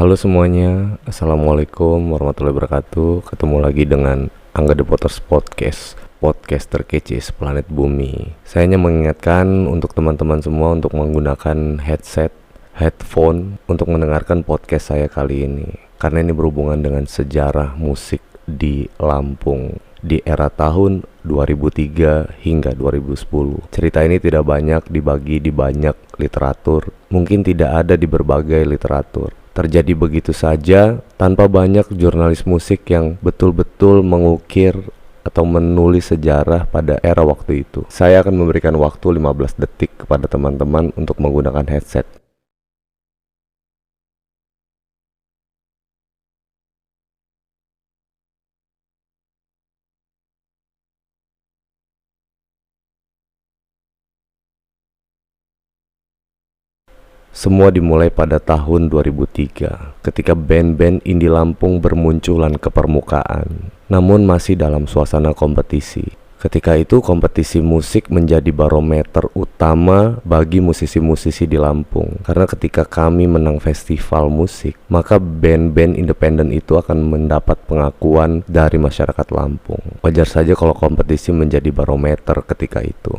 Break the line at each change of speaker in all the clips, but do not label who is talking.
Halo semuanya, Assalamualaikum warahmatullahi wabarakatuh. Ketemu lagi dengan Angga The Potters Podcast, podcast terkece seplanet bumi. Saya hanya mengingatkan untuk teman-teman semua untuk menggunakan headphone untuk mendengarkan podcast saya kali ini, karena ini berhubungan dengan sejarah musik di Lampung di era tahun 2003 hingga 2010. Cerita ini tidak banyak dibagi di banyak literatur, mungkin tidak ada di berbagai literatur. Terjadi begitu saja tanpa banyak jurnalis musik yang betul-betul mengukir atau menulis sejarah pada era waktu itu. Saya akan memberikan waktu 15 detik kepada teman-teman untuk menggunakan headset. Semua dimulai pada tahun 2003 ketika band-band indie Lampung bermunculan ke permukaan, namun masih dalam suasana kompetisi. Ketika itu kompetisi musik menjadi barometer utama bagi musisi-musisi di Lampung, karena ketika kami menang festival musik, maka band-band independen itu akan mendapat pengakuan dari masyarakat Lampung. Wajar saja kalau kompetisi menjadi barometer ketika itu.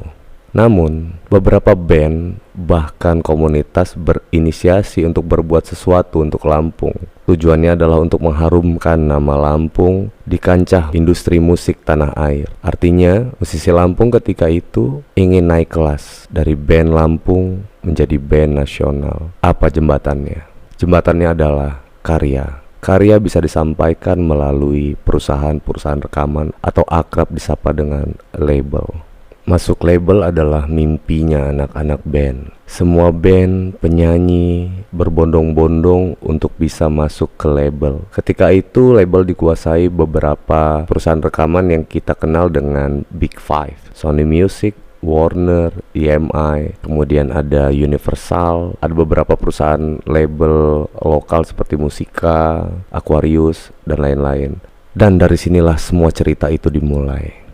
Namun, beberapa band bahkan komunitas berinisiasi untuk berbuat sesuatu untuk Lampung. Tujuannya adalah untuk mengharumkan nama Lampung di kancah industri musik tanah air. Artinya, musisi Lampung ketika itu ingin naik kelas dari band Lampung menjadi band nasional. Apa jembatannya? Jembatannya adalah karya. Karya bisa disampaikan melalui perusahaan-perusahaan rekaman atau akrab disapa dengan label. Masuk label adalah mimpinya anak-anak band. Semua band, penyanyi berbondong-bondong untuk bisa masuk ke label. Ketika itu label dikuasai beberapa perusahaan rekaman yang kita kenal dengan Big Five. Sony Music, Warner, EMI, kemudian ada Universal, ada beberapa perusahaan label lokal seperti Musika, Aquarius, dan lain-lain. Dan dari sinilah semua cerita itu dimulai.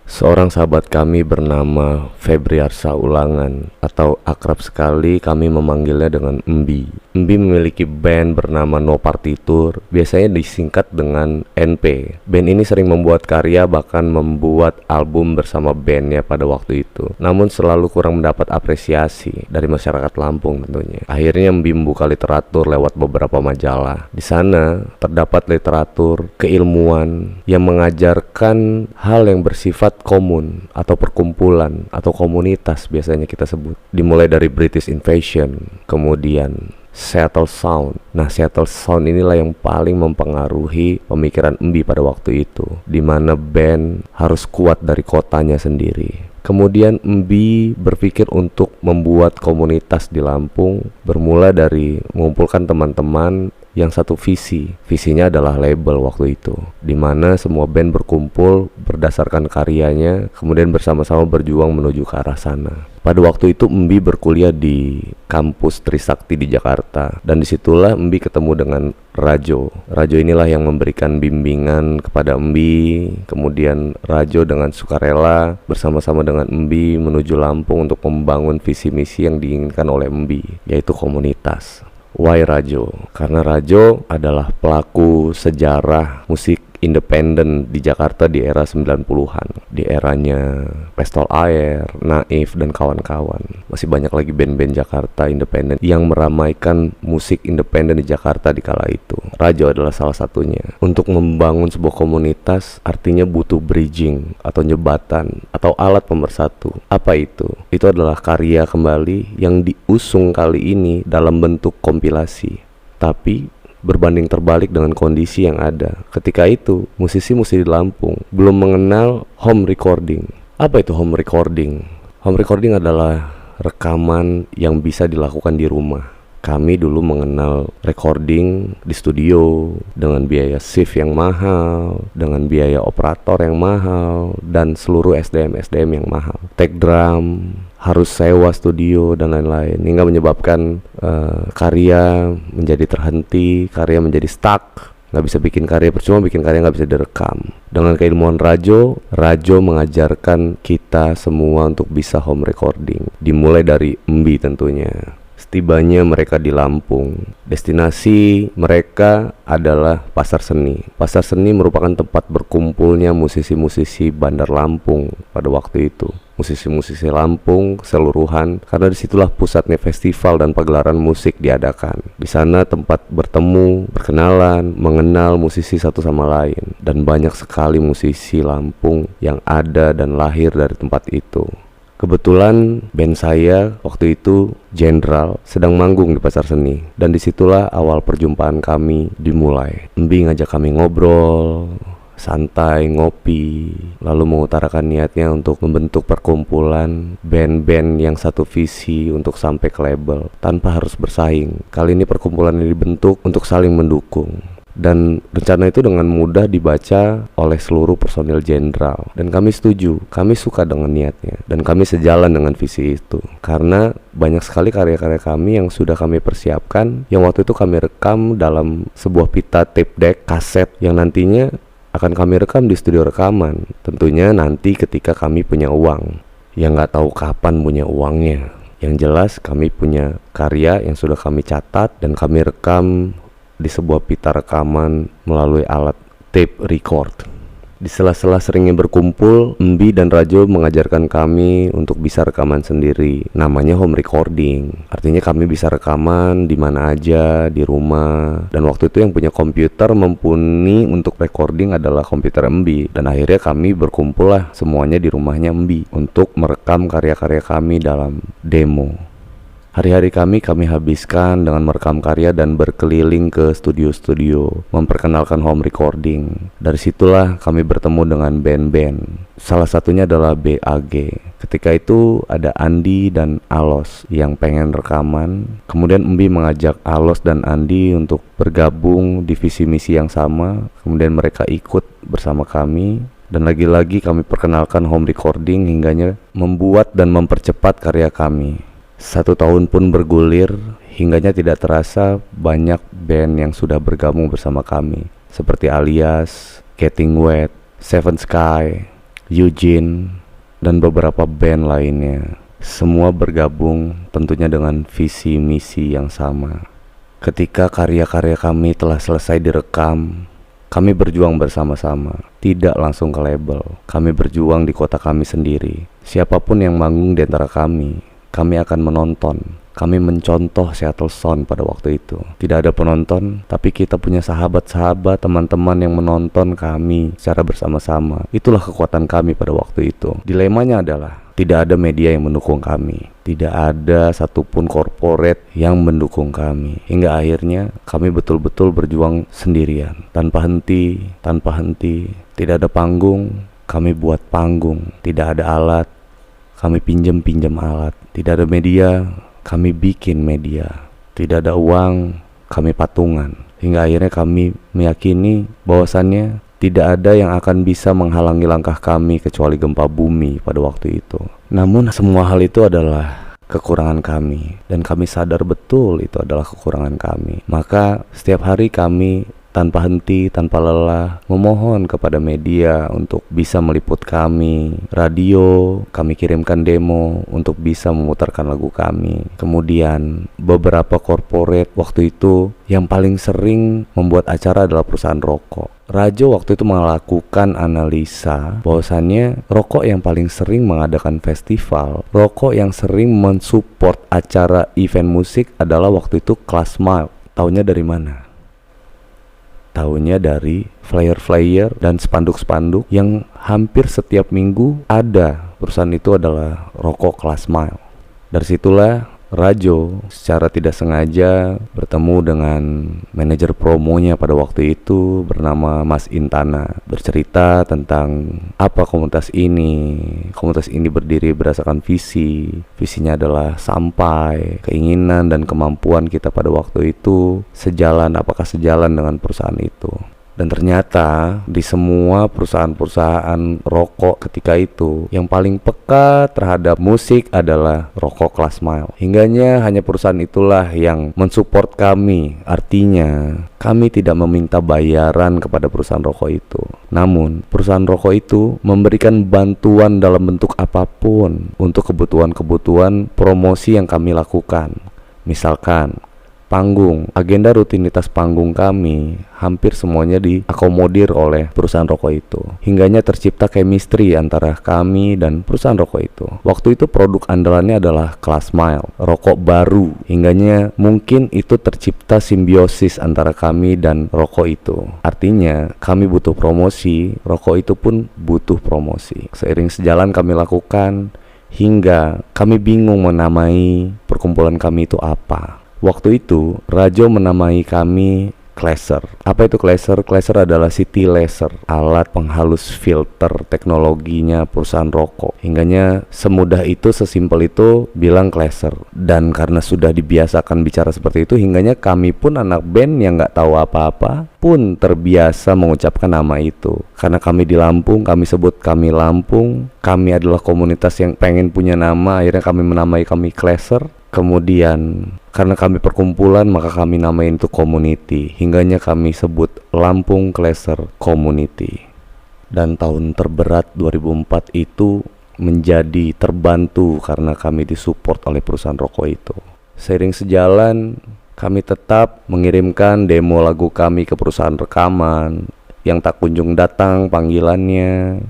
Seorang sahabat kami bernama Febriarsa Ulangan, atau akrab sekali kami memanggilnya dengan Embi. Embi memiliki band bernama No Partitur, biasanya disingkat dengan NP. Band ini sering membuat karya, bahkan membuat album bersama bandnya pada waktu itu. Namun selalu kurang mendapat apresiasi dari masyarakat Lampung tentunya. Akhirnya Embi membuka literatur lewat beberapa majalah. Di sana terdapat literatur keilmuan yang mengajarkan hal yang bersifat komun atau perkumpulan atau komunitas biasanya kita sebut. Dimulai dari British Invasion, kemudian Seattle Sound. Nah, Seattle Sound inilah yang paling mempengaruhi pemikiran Embi pada waktu itu, di mana band harus kuat dari kotanya sendiri. Kemudian Embi berpikir untuk membuat komunitas di Lampung, bermula dari mengumpulkan teman-teman yang satu visi. Visinya adalah label waktu itu, di mana semua band berkumpul berdasarkan karyanya, kemudian bersama-sama berjuang menuju ke arah sana. Pada waktu itu Embi berkuliah di kampus Trisakti di Jakarta, dan disitulah Embi ketemu dengan Rajo. Rajo inilah yang memberikan bimbingan kepada Embi. Kemudian Rajo dengan sukarela bersama-sama dengan Embi menuju Lampung untuk membangun visi misi yang diinginkan oleh Embi, yaitu komunitas. Why Rajo? Karena Rajo adalah pelaku sejarah musik independen di Jakarta di era 90-an. Di eranya Pestol Air, Naif, dan kawan-kawan. Masih banyak lagi band-band Jakarta independen yang meramaikan musik independen di Jakarta di kala itu. Rajo adalah salah satunya. Untuk membangun sebuah komunitas artinya butuh bridging atau jembatan atau alat pemersatu. Apa itu? Itu adalah karya kembali yang diusung kali ini dalam bentuk kompilasi. Tapi berbanding terbalik dengan kondisi yang ada. Ketika itu, musisi-musisi di Lampung belum mengenal home recording. Apa itu home recording? Home recording adalah rekaman yang bisa dilakukan di rumah. Kami dulu mengenal recording di studio dengan biaya shift yang mahal, dengan biaya operator yang mahal, dan seluruh SDM-SDM yang mahal. Take drum, harus sewa studio, dan lain-lain, hingga menyebabkan karya menjadi terhenti, karya menjadi stuck, nggak bisa bikin karya, percuma bikin karya nggak bisa direkam. Dengan keilmuan Rajo mengajarkan kita semua untuk bisa home recording, dimulai dari Embi tentunya. Setibanya mereka di Lampung, destinasi mereka adalah Pasar Seni. Pasar Seni merupakan tempat berkumpulnya musisi-musisi Bandar Lampung pada waktu itu. Musisi-musisi Lampung keseluruhan, karena disitulah pusatnya festival dan pagelaran musik diadakan. Di sana tempat bertemu, berkenalan, mengenal musisi satu sama lain, dan banyak sekali musisi Lampung yang ada dan lahir dari tempat itu. Kebetulan band saya waktu itu Jenderal sedang manggung di Pasar Seni, dan disitulah awal perjumpaan kami dimulai. Embi ngajak kami ngobrol santai, ngopi, lalu mengutarakan niatnya untuk membentuk perkumpulan band-band yang satu visi untuk sampai ke label tanpa harus bersaing. Kali ini perkumpulan ini dibentuk untuk saling mendukung, dan rencana itu dengan mudah dibaca oleh seluruh personil Jenderal, dan kami setuju. Kami suka dengan niatnya, dan kami sejalan dengan visi itu, karena banyak sekali karya-karya kami yang sudah kami persiapkan, yang waktu itu kami rekam dalam sebuah pita tape deck kaset yang nantinya akan kami rekam di studio rekaman. Tentunya nanti ketika kami punya uang, yang nggak tahu kapan punya uangnya. Yang jelas kami punya karya yang sudah kami catat dan kami rekam di sebuah pita rekaman melalui alat tape record. Di sela-sela seringnya berkumpul, Embi dan Rajo mengajarkan kami untuk bisa rekaman sendiri. Namanya home recording. Artinya kami bisa rekaman di mana aja, di rumah. Dan waktu itu yang punya komputer mumpuni untuk recording adalah komputer Embi. Dan akhirnya kami berkumpul lah semuanya di rumahnya Embi untuk merekam karya-karya kami dalam demo. Hari-hari kami habiskan dengan merekam karya dan berkeliling ke studio-studio, memperkenalkan home recording. Dari situlah kami bertemu dengan band-band. Salah satunya adalah BAG. Ketika itu ada Andi dan Alos yang pengen rekaman. Kemudian Embi mengajak Alos dan Andi untuk bergabung di visi misi yang sama. Kemudian mereka ikut bersama kami. Dan lagi-lagi kami perkenalkan home recording hingganya membuat dan mempercepat karya kami. 1 tahun pun bergulir, hingganya tidak terasa banyak band yang sudah bergabung bersama kami, seperti Alias, Getting Wet, Seven Sky, Eugene, dan beberapa band lainnya. Semua bergabung tentunya dengan visi misi yang sama. Ketika karya-karya kami telah selesai direkam, kami berjuang bersama-sama, tidak langsung ke label. Kami berjuang di kota kami sendiri. Siapapun yang manggung di antara kami akan menonton. Kami mencontoh Seattle Sound pada waktu itu. Tidak ada penonton, tapi kita punya sahabat-sahabat, teman-teman yang menonton kami secara bersama-sama. Itulah kekuatan kami pada waktu itu. Dilemanya adalah tidak ada media yang mendukung kami. Tidak ada satupun corporate yang mendukung kami. Hingga akhirnya kami betul-betul berjuang sendirian, tanpa henti. Tidak ada panggung, kami buat panggung. Tidak ada alat, kami pinjam alat. Tidak ada media, kami bikin media. Tidak ada uang, kami patungan. Hingga akhirnya kami meyakini bahwasannya tidak ada yang akan bisa menghalangi langkah kami kecuali gempa bumi pada waktu itu. Namun semua hal itu adalah kekurangan kami, dan kami sadar betul itu adalah kekurangan kami. Maka setiap hari kami tanpa henti, tanpa lelah memohon kepada media untuk bisa meliput kami. Radio, kami kirimkan demo untuk bisa memutarkan lagu kami. Kemudian beberapa corporate waktu itu yang paling sering membuat acara adalah perusahaan rokok. Rajo waktu itu melakukan analisa bahwasannya rokok yang paling sering mengadakan festival, rokok yang sering mensupport acara event musik adalah waktu itu Class Mile. Taunya dari mana? Tahunya dari flyer-flyer dan spanduk-spanduk yang hampir setiap minggu ada. Perusahaan itu adalah rokok Class Mile. Dari situlah Rajo secara tidak sengaja bertemu dengan manajer promonya pada waktu itu bernama Mas Intana, bercerita tentang apa komunitas ini. Komunitas ini berdiri berdasarkan visinya adalah sampai keinginan dan kemampuan kita pada waktu itu sejalan, apakah sejalan dengan perusahaan itu. Dan ternyata di semua perusahaan-perusahaan rokok ketika itu yang paling peka terhadap musik adalah rokok Class Mile. Hingganya hanya perusahaan itulah yang mensupport kami. Artinya kami tidak meminta bayaran kepada perusahaan rokok itu. Namun perusahaan rokok itu memberikan bantuan dalam bentuk apapun untuk kebutuhan-kebutuhan promosi yang kami lakukan. Misalkan panggung, agenda rutinitas panggung kami hampir semuanya diakomodir oleh perusahaan rokok itu. Hingganya tercipta chemistry antara kami dan perusahaan rokok itu. Waktu itu produk andalannya adalah Class Mile, rokok baru. Hingganya mungkin itu tercipta simbiosis antara kami dan rokok itu. Artinya kami butuh promosi, rokok itu pun butuh promosi. Seiring sejalan kami lakukan hingga kami bingung menamai perkumpulan kami itu apa. Waktu itu Rajo menamai kami Classer. Apa itu Classer? Classer adalah city laser, alat penghalus filter teknologinya perusahaan rokok. Hingganya semudah itu, sesimpel itu bilang Classer. Dan karena sudah dibiasakan bicara seperti itu, hingganya kami pun anak band yang nggak tahu apa-apa pun terbiasa mengucapkan nama itu. Karena kami di Lampung, kami sebut kami Lampung. Kami adalah komunitas yang pengen punya nama, akhirnya kami menamai kami Classer. Kemudian karena kami perkumpulan, maka kami namain itu community. Hingganya kami sebut Lampung Classer Community. Dan tahun terberat 2004 itu menjadi terbantu karena kami disupport oleh perusahaan rokok itu. Seiring sejalan, kami tetap mengirimkan demo lagu kami ke perusahaan rekaman yang tak kunjung datang panggilannya,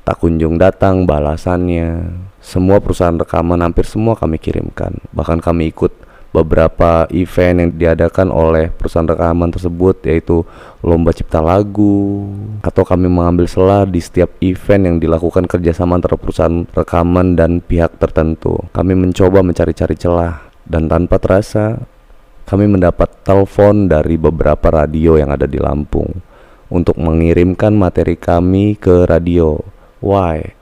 tak kunjung datang balasannya. Semua perusahaan rekaman hampir semua kami kirimkan. Bahkan kami ikut beberapa event yang diadakan oleh perusahaan rekaman tersebut, yaitu lomba cipta lagu, atau kami mengambil celah di setiap event yang dilakukan kerjasama antara perusahaan rekaman dan pihak tertentu. Kami mencoba mencari-cari celah, dan tanpa terasa kami mendapat telepon dari beberapa radio yang ada di Lampung untuk mengirimkan materi kami ke radio. Why?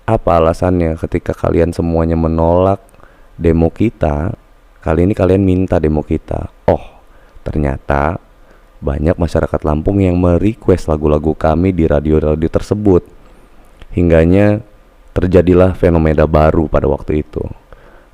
Apa alasannya ketika kalian semuanya menolak demo kita? Kali ini kalian minta demo kita. Oh, ternyata banyak masyarakat Lampung yang merequest lagu-lagu kami di radio-radio tersebut. Hingganya terjadilah fenomena baru pada waktu itu,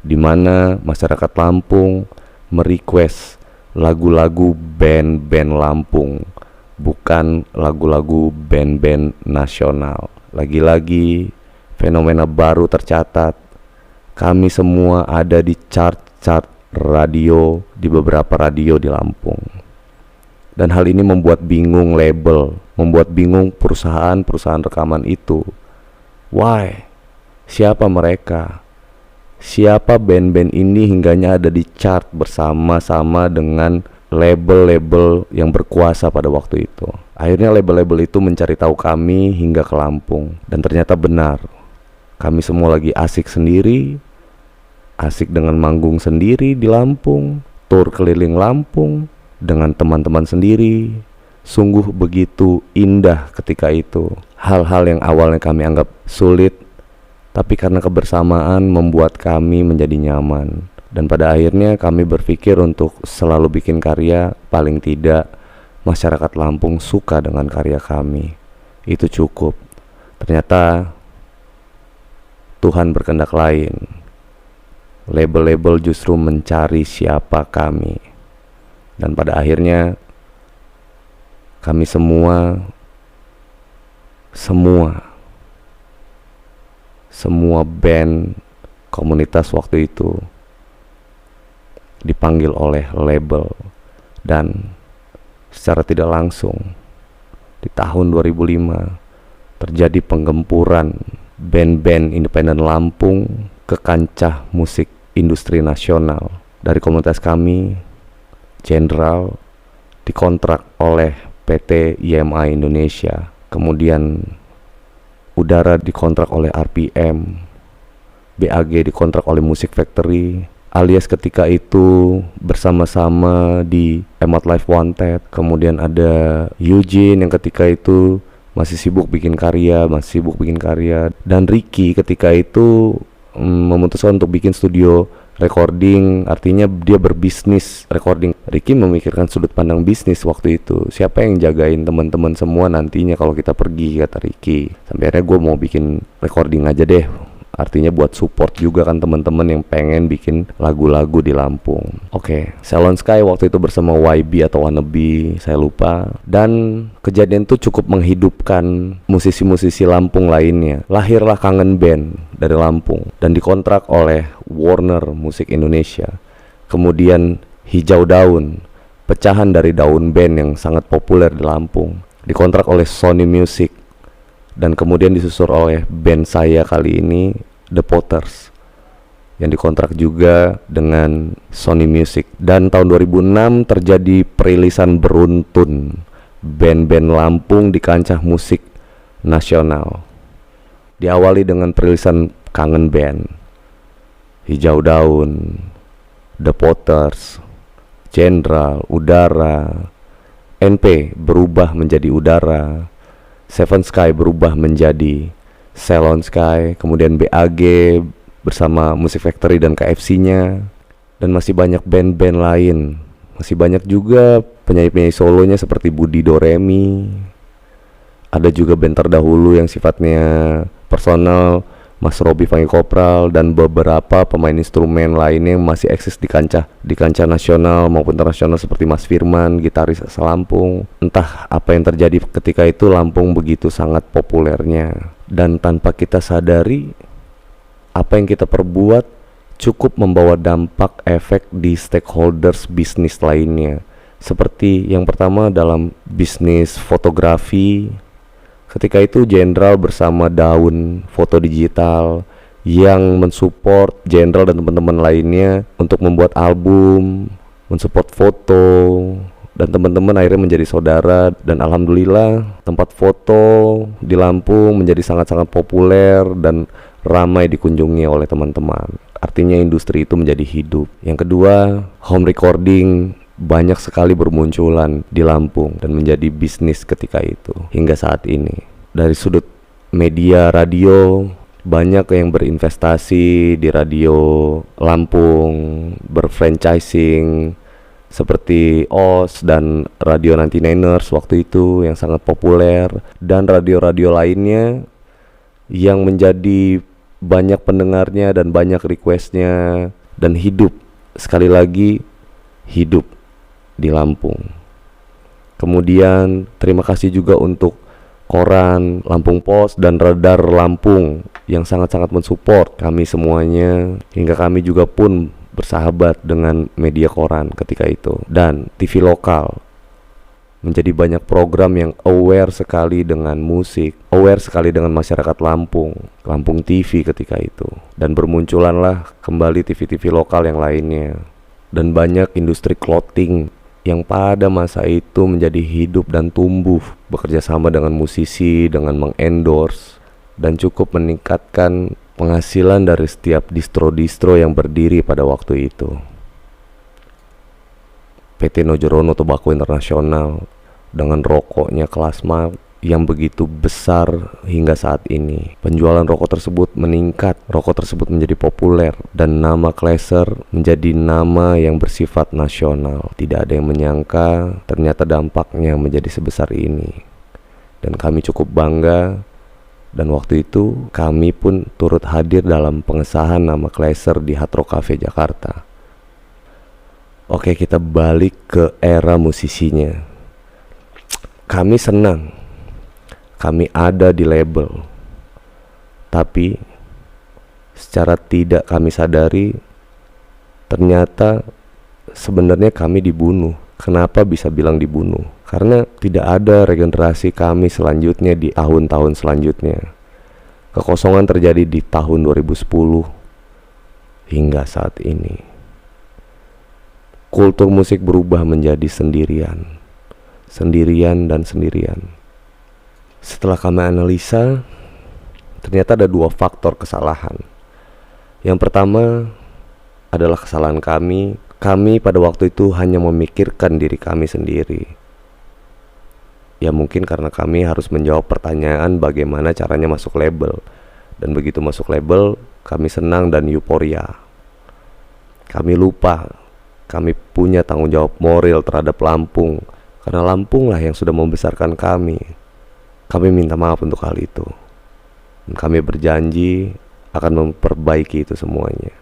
di mana masyarakat Lampung merequest lagu-lagu band-band Lampung, bukan lagu-lagu band-band nasional. Lagi-lagi fenomena baru tercatat. Kami semua ada di chart-chart radio di beberapa radio di Lampung. Dan hal ini membuat bingung label, membuat bingung perusahaan-perusahaan rekaman itu. Why? Siapa mereka? Siapa band-band ini hingganya ada di chart bersama-sama dengan label-label yang berkuasa pada waktu itu. Akhirnya label-label itu mencari tahu kami hingga ke Lampung. Dan ternyata benar, kami semua lagi asik sendiri, asik dengan manggung sendiri di Lampung, tur keliling Lampung dengan teman-teman sendiri. Sungguh begitu indah ketika itu. Hal-hal yang awalnya kami anggap sulit, tapi karena kebersamaan membuat kami menjadi nyaman. Dan pada akhirnya kami berpikir untuk selalu bikin karya, paling tidak masyarakat Lampung suka dengan karya kami. Itu cukup. Ternyata Tuhan berkehendak lain. Label-label justru mencari siapa kami. Dan pada akhirnya kami semua band komunitas waktu itu dipanggil oleh label. Dan secara tidak langsung di tahun 2005 terjadi penggempuran band-band independen Lampung ke kancah musik industri nasional. Dari komunitas kami, Jenderal dikontrak oleh PT IMA Indonesia, kemudian Udara dikontrak oleh RPM, BAG dikontrak oleh Music Factory, alias ketika itu bersama-sama di Emot Live Wanted. Kemudian ada Eugene yang ketika itu masih sibuk bikin karya, dan Ricky ketika itu memutuskan untuk bikin studio recording, artinya dia berbisnis recording. Ricky memikirkan sudut pandang bisnis waktu itu. Siapa yang jagain teman-teman semua nantinya kalau kita pergi, kata Ricky. Sampai akhirnya gue mau bikin recording aja deh. Artinya buat support juga kan teman-teman yang pengen bikin lagu-lagu di Lampung. Oke, Salon Sky waktu itu bersama YB atau Wannabe, saya lupa. Dan kejadian itu cukup menghidupkan musisi-musisi Lampung lainnya. Lahirlah Kangen Band dari Lampung dan dikontrak oleh Warner Music Indonesia. Kemudian Hijau Daun, pecahan dari daun band yang sangat populer di Lampung, dikontrak oleh Sony Music, dan kemudian disusul oleh band saya kali ini, The Potters, yang dikontrak juga dengan Sony Music. Dan tahun 2006 terjadi perilisan beruntun band-band Lampung di kancah musik nasional. Diawali dengan perilisan Kangen Band, Hijau Daun, The Potters, Jenderal, Udara, NP berubah menjadi Udara, Seven Sky berubah menjadi Ceylon Sky, kemudian BAG bersama Music Factory dan KFC-nya, dan masih banyak band-band lain. Masih banyak juga penyanyi-penyanyi solonya seperti Budi Doremi. Ada juga band terdahulu yang sifatnya personal, Mas Robi Fangi Kopral, dan beberapa pemain instrumen lainnya yang masih eksis di kancah nasional maupun internasional seperti Mas Firman, gitaris asal Lampung. Entah apa yang terjadi ketika itu, Lampung begitu sangat populernya, dan tanpa kita sadari, apa yang kita perbuat cukup membawa dampak efek di stakeholders bisnis lainnya. Seperti yang pertama dalam bisnis fotografi, ketika itu Jenderal bersama Daun Foto Digital yang mensupport Jenderal dan teman-teman lainnya untuk membuat album, mensupport foto, dan teman-teman akhirnya menjadi saudara. Dan alhamdulillah tempat foto di Lampung menjadi sangat-sangat populer dan ramai dikunjungi oleh teman-teman. Artinya industri itu menjadi hidup. Yang kedua, home recording banyak sekali bermunculan di Lampung dan menjadi bisnis ketika itu hingga saat ini. Dari sudut media radio, banyak yang berinvestasi di radio Lampung, berfranchising seperti OS dan Radio 99ers waktu itu yang sangat populer, dan radio-radio lainnya yang menjadi banyak pendengarnya dan banyak requestnya, dan hidup, sekali lagi hidup di Lampung. Kemudian terima kasih juga untuk koran Lampung Pos dan Radar Lampung yang sangat-sangat mensupport kami semuanya, hingga kami juga pun bersahabat dengan media koran ketika itu. Dan TV lokal menjadi banyak program yang aware sekali dengan musik, aware sekali dengan masyarakat Lampung, Lampung TV ketika itu. Dan bermunculanlah kembali TV-TV lokal yang lainnya, dan banyak industri clothing yang pada masa itu menjadi hidup dan tumbuh bekerja sama dengan musisi, dengan mengendorse, dan cukup meningkatkan penghasilan dari setiap distro-distro yang berdiri pada waktu itu. PT Nojorono Tobacco International dengan rokoknya Klasma yang begitu besar hingga saat ini. Penjualan rokok tersebut meningkat, rokok tersebut menjadi populer, dan nama Kleser menjadi nama yang bersifat nasional. Tidak ada yang menyangka ternyata dampaknya menjadi sebesar ini, dan kami cukup bangga. Dan waktu itu kami pun turut hadir dalam pengesahan nama Kleser di Hard Rock Cafe Jakarta. Oke, kita balik ke era musisinya. Kami senang kami ada di label, tapi secara tidak kami sadari ternyata sebenarnya kami dibunuh. Kenapa bisa bilang dibunuh? Karena tidak ada regenerasi kami selanjutnya di tahun-tahun selanjutnya. Kekosongan terjadi di tahun 2010 hingga saat ini. Kultur musik berubah menjadi sendirian dan sendirian. Setelah kami analisa, ternyata ada dua faktor kesalahan. Yang pertama adalah kesalahan kami. Kami pada waktu itu hanya memikirkan diri kami sendiri. Ya mungkin karena kami harus menjawab pertanyaan bagaimana caranya masuk label. Dan begitu masuk label, kami senang dan euforia. Kami lupa kami punya tanggung jawab moral terhadap Lampung, karena Lampung lah yang sudah membesarkan kami. Kami minta maaf untuk hal itu, dan kami berjanji akan memperbaiki itu semuanya.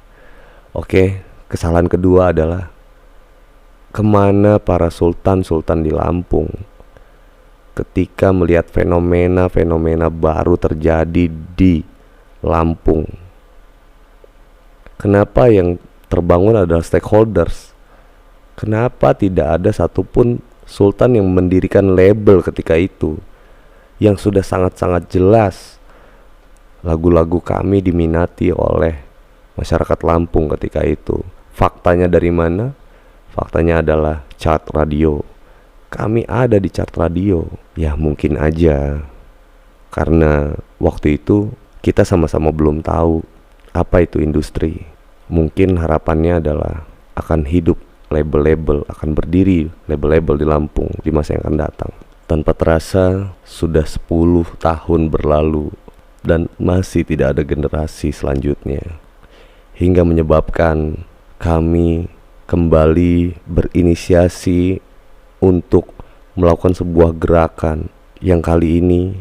Oke, kesalahan kedua adalah kemana para sultan-sultan di Lampung ketika melihat fenomena-fenomena baru terjadi di Lampung. Kenapa yang terbangun adalah stakeholders. Kenapa tidak ada satupun Sultan yang mendirikan label ketika itu, yang sudah sangat-sangat jelas lagu-lagu kami diminati oleh masyarakat Lampung ketika itu. Faktanya dari mana? Faktanya adalah chart radio. Kami ada di chart radio. Ya mungkin aja karena waktu itu kita sama-sama belum tahu apa itu industri. Mungkin harapannya adalah akan hidup label-label, akan berdiri label-label di Lampung di masa yang akan datang. Tanpa terasa sudah 10 tahun berlalu dan masih tidak ada generasi selanjutnya, hingga menyebabkan kami kembali berinisiasi untuk melakukan sebuah gerakan yang kali ini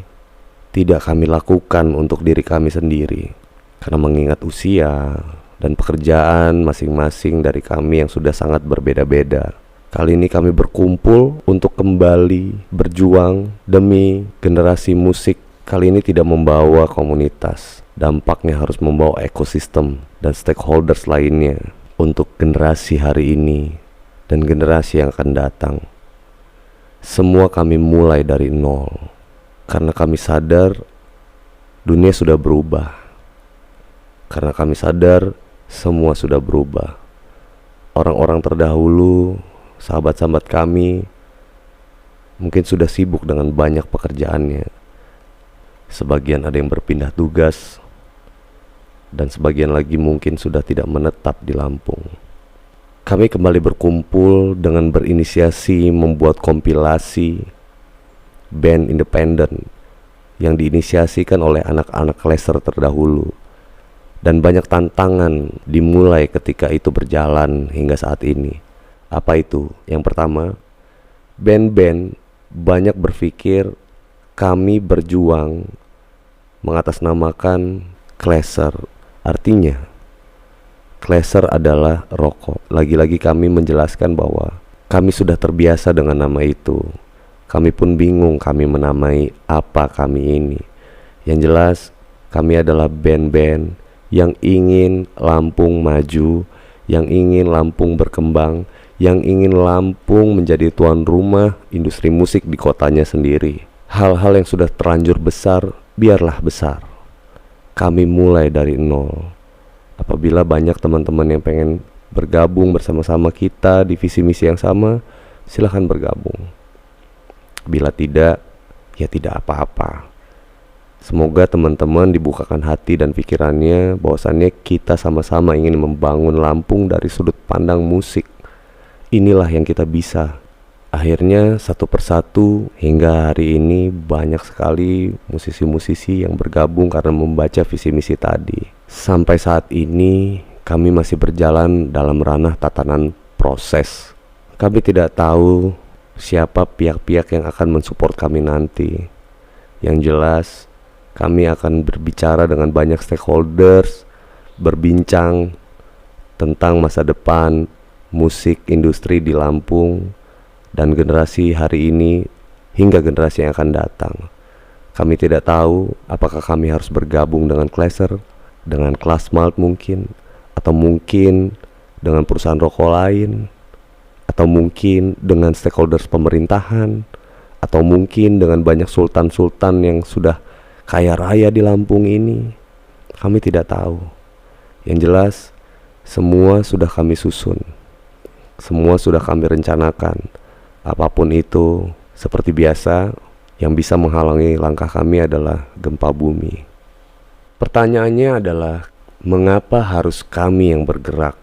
tidak kami lakukan untuk diri kami sendiri, karena mengingat usia dan pekerjaan masing-masing dari kami yang sudah sangat berbeda-beda. Kali ini kami berkumpul untuk kembali berjuang demi generasi musik. Kali ini tidak membawa komunitas, dampaknya harus membawa ekosistem dan stakeholders lainnya untuk generasi hari ini dan generasi yang akan datang. Semua kami mulai dari nol, karena kami sadar dunia sudah berubah. Karena kami sadar semua sudah berubah. Orang-orang terdahulu, sahabat-sahabat kami, mungkin sudah sibuk dengan banyak pekerjaannya. Sebagian ada yang berpindah tugas, dan sebagian lagi mungkin sudah tidak menetap di Lampung. Kami kembali berkumpul dengan berinisiasi membuat kompilasi band independen yang diinisiasikan oleh anak-anak Kleser terdahulu. Dan banyak tantangan dimulai ketika itu berjalan hingga saat ini. Apa itu? Yang pertama, band-band banyak berpikir kami berjuang mengatasnamakan Kleser. Artinya Kleser adalah rokok. Lagi-lagi kami menjelaskan bahwa kami sudah terbiasa dengan nama itu. Kami pun bingung kami menamai apa kami ini. Yang jelas kami adalah band-band yang ingin Lampung maju, yang ingin Lampung berkembang, yang ingin Lampung menjadi tuan rumah industri musik di kotanya sendiri. Hal-hal yang sudah terlanjur besar, biarlah besar. Kami mulai dari nol. Apabila banyak teman-teman yang pengen bergabung bersama-sama kita di visi misi yang sama, silahkan bergabung. Bila tidak, ya tidak apa-apa. Semoga teman-teman dibukakan hati dan pikirannya bahwasannya kita sama-sama ingin membangun Lampung dari sudut pandang musik. Inilah yang kita bisa. Akhirnya satu persatu hingga hari ini banyak sekali musisi-musisi yang bergabung karena membaca visi misi tadi. Sampai saat ini kami masih berjalan dalam ranah tatanan proses. Kami tidak tahu siapa pihak-pihak yang akan mensupport kami nanti. Yang jelas kami akan berbicara dengan banyak stakeholders, berbincang tentang masa depan musik industri di Lampung dan generasi hari ini hingga generasi yang akan datang. Kami tidak tahu apakah kami harus bergabung dengan Kleser, dengan Klasmalt mungkin, atau mungkin dengan perusahaan rokok lain, atau mungkin dengan stakeholders pemerintahan, atau mungkin dengan banyak sultan-sultan yang sudah kaya raya di Lampung ini. Kami tidak tahu. Yang jelas semua sudah kami susun, semua sudah kami rencanakan. Apapun itu, seperti biasa, yang bisa menghalangi langkah kami adalah gempa bumi. Pertanyaannya adalah, mengapa harus kami yang bergerak?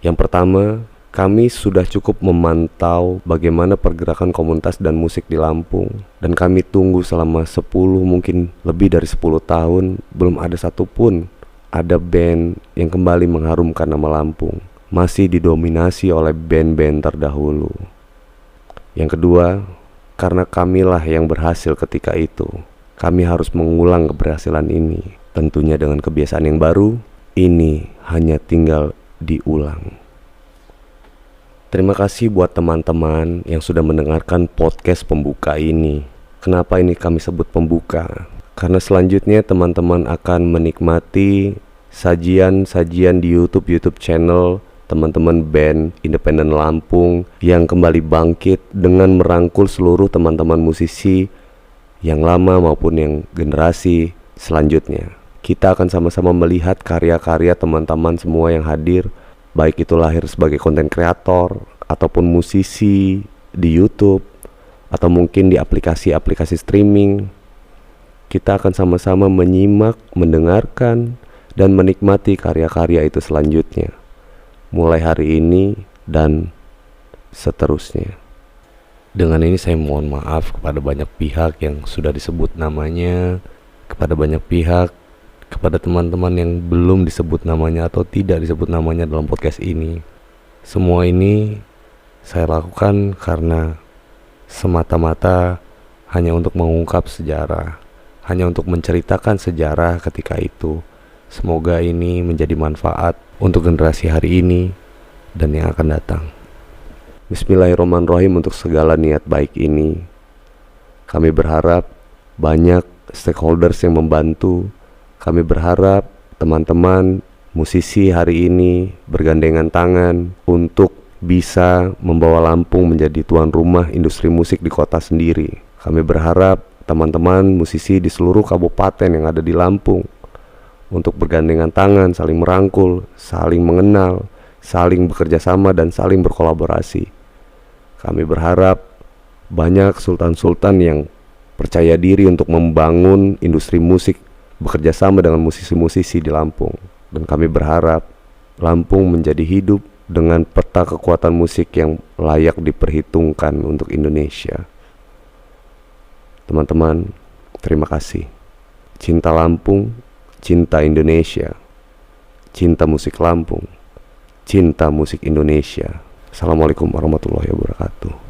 Yang pertama, kami sudah cukup memantau bagaimana pergerakan komunitas dan musik di Lampung. Dan kami tunggu selama 10, mungkin lebih dari 10 tahun, belum ada satupun ada band yang kembali mengharumkan nama Lampung. Masih didominasi oleh band-band terdahulu. Yang kedua, karena kamilah yang berhasil ketika itu, kami harus mengulang keberhasilan ini. Tentunya dengan kebiasaan yang baru, ini hanya tinggal diulang. Terima kasih buat teman-teman yang sudah mendengarkan podcast pembuka ini. Kenapa ini kami sebut pembuka? Karena selanjutnya teman-teman akan menikmati sajian-sajian di YouTube channel teman-teman band independen Lampung yang kembali bangkit dengan merangkul seluruh teman-teman musisi yang lama maupun yang generasi selanjutnya. Kita akan sama-sama melihat karya-karya teman-teman semua yang hadir, baik itu lahir sebagai konten kreator ataupun musisi di YouTube atau mungkin di aplikasi-aplikasi streaming. Kita akan sama-sama menyimak, mendengarkan, dan menikmati karya-karya itu selanjutnya, mulai hari ini dan seterusnya. Dengan ini saya mohon maaf kepada banyak pihak yang sudah disebut namanya, kepada banyak pihak, kepada teman-teman yang belum disebut namanya atau tidak disebut namanya dalam podcast ini. Semua ini saya lakukan karena semata-mata hanya untuk mengungkap sejarah, hanya untuk menceritakan sejarah ketika itu. Semoga ini menjadi manfaat untuk generasi hari ini dan yang akan datang. Bismillahirrahmanirrahim. Untuk segala niat baik ini, kami berharap banyak stakeholders yang membantu. Kami berharap teman-teman musisi hari ini bergandengan tangan untuk bisa membawa Lampung menjadi tuan rumah industri musik di kota sendiri. Kami berharap teman-teman musisi di seluruh kabupaten yang ada di Lampung untuk bergandengan tangan, saling merangkul, saling mengenal, saling bekerja sama, dan saling berkolaborasi. Kami berharap banyak sultan-sultan yang percaya diri untuk membangun industri musik bekerja sama dengan musisi-musisi di Lampung. Dan kami berharap Lampung menjadi hidup dengan peta kekuatan musik yang layak diperhitungkan untuk Indonesia. Teman-teman, terima kasih. Cinta Lampung, cinta Indonesia, cinta musik Lampung, cinta musik Indonesia. Assalamualaikum warahmatullahi wabarakatuh.